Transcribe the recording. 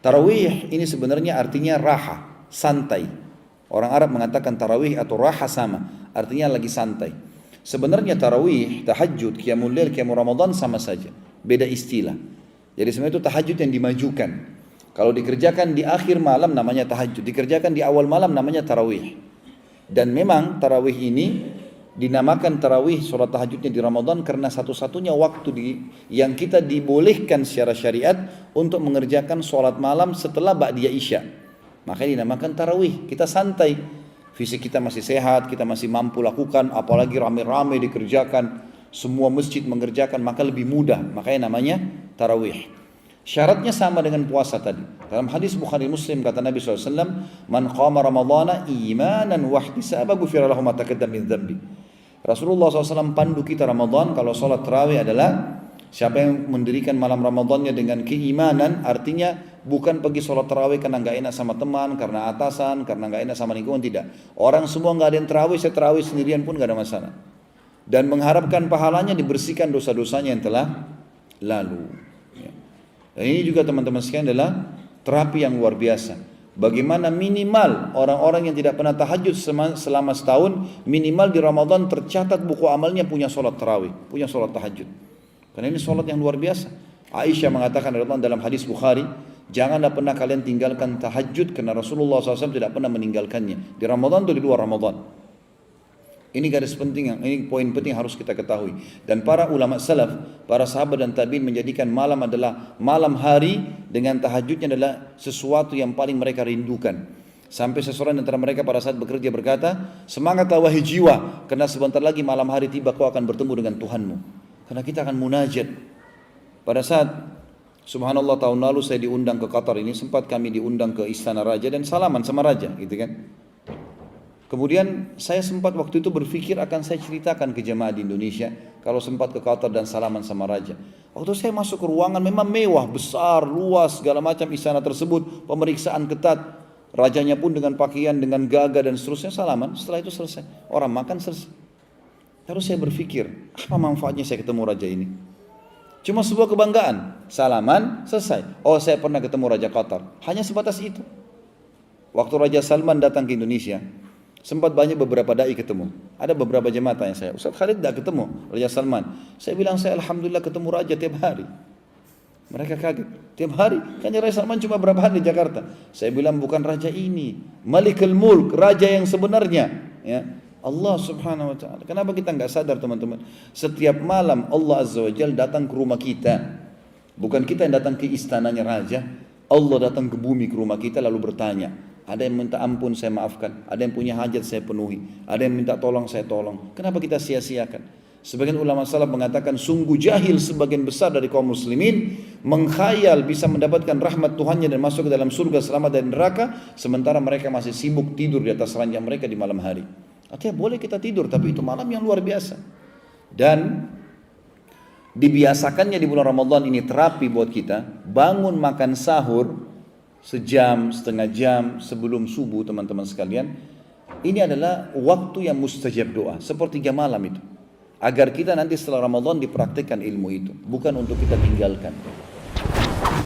Tarawih ini sebenarnya artinya raha, santai. Orang Arab mengatakan tarawih atau raha sama, artinya lagi santai. Sebenarnya tarawih, tahajud, qiyamul lail, qiyamul Ramadan sama saja, beda istilah. Jadi sebenarnya itu tahajud yang dimajukan. Kalau dikerjakan di akhir malam namanya tahajud, dikerjakan di awal malam namanya tarawih. Dan memang tarawih ini dinamakan tarawih sholat tahajudnya di Ramadan karena satu-satunya waktu yang kita dibolehkan secara syariat untuk mengerjakan sholat malam setelah ba'diyah isya. Makanya dinamakan tarawih, kita santai. Fisik kita masih sehat, kita masih mampu lakukan, apalagi rame-rame dikerjakan, semua masjid mengerjakan, maka lebih mudah. Makanya namanya tarawih. Syaratnya sama dengan puasa tadi. Dalam hadis Bukhari Muslim kata Nabi SAW, "Man qama Ramadhana imanan wahtisaba ghufira lahu ma taqaddama min dzambi." Rasulullah SAW pandu kita Ramadan kalau sholat tarawih adalah siapa yang mendirikan malam Ramadannya dengan keimanan, artinya bukan pergi sholat tarawih karena nggak enak sama teman, karena atasan, karena nggak enak sama lingkungan, tidak. Orang semua nggak ada yang tarawih, saya tarawih sendirian pun nggak ada masalah. Dan mengharapkan pahalanya dibersihkan dosa-dosanya yang telah lalu. Dan ini juga teman-teman sekalian adalah terapi yang luar biasa. Bagaimana minimal orang-orang yang tidak pernah tahajud selama setahun, minimal di Ramadan tercatat buku amalnya punya sholat tarawih, punya sholat tahajud. Karena ini sholat yang luar biasa. Aisyah mengatakan dalam hadis Bukhari, janganlah pernah kalian tinggalkan tahajud karena Rasulullah SAW tidak pernah meninggalkannya. Di Ramadan atau di luar Ramadan. Ini garis penting, ini poin penting harus kita ketahui. Dan para ulama salaf, para sahabat dan tabi'in menjadikan malam adalah malam hari dengan tahajudnya adalah sesuatu yang paling mereka rindukan. Sampai seseorang antara mereka pada saat bekerja berkata, semangatlah wahai jiwa, karena sebentar lagi malam hari tiba kau akan bertemu dengan Tuhanmu. Karena kita akan munajat. Pada saat subhanallah tahun lalu saya diundang ke Qatar ini, sempat kami diundang ke Istana Raja dan salaman sama Raja, gitu kan. Kemudian saya sempat waktu itu berpikir akan saya ceritakan ke jemaah di Indonesia kalau sempat ke Qatar dan salaman sama Raja. Waktu saya masuk ke ruangan memang mewah, besar, luas, segala macam istana tersebut, pemeriksaan ketat. Rajanya pun dengan pakaian, dengan gagah dan seterusnya salaman. Setelah itu selesai, orang makan selesai. Lalu saya berpikir, apa manfaatnya saya ketemu Raja ini? Cuma sebuah kebanggaan, salaman, selesai. Oh, saya pernah ketemu Raja Qatar. Hanya sebatas itu. Waktu Raja Salman datang ke Indonesia, sempat banyak beberapa dai ketemu. Ada beberapa jemaah tanya saya, Ustaz Khalid tidak ketemu Raja Salman. Saya bilang, saya alhamdulillah ketemu Raja tiap hari. Mereka kaget, tiap hari? Kan Raja Salman cuma berapa hari di Jakarta. Saya bilang, bukan Raja ini, Malikul Mulk, Raja yang sebenarnya, ya, Allah subhanahu wa ta'ala. Kenapa kita nggak sadar teman-teman? Setiap malam Allah azza wa jalla datang ke rumah kita. Bukan kita yang datang ke istananya Raja. Allah datang ke bumi ke rumah kita lalu bertanya. Ada yang minta ampun saya maafkan, ada yang punya hajat saya penuhi, ada yang minta tolong saya tolong. Kenapa kita sia-siakan? Sebagian ulama salaf mengatakan sungguh jahil sebagian besar dari kaum muslimin mengkhayal bisa mendapatkan rahmat Tuhannya dan masuk ke dalam surga selamat dari neraka, sementara mereka masih sibuk tidur di atas ranjang mereka di malam hari. Artinya boleh kita tidur, tapi itu malam yang luar biasa. Dan dibiasakannya di bulan Ramadan ini terapi buat kita, bangun makan sahur sejam, setengah jam sebelum subuh teman-teman sekalian. Ini adalah waktu yang mustajab doa, sepertiga malam itu. Agar kita nanti setelah Ramadan dipraktikkan ilmu itu, bukan untuk kita tinggalkan.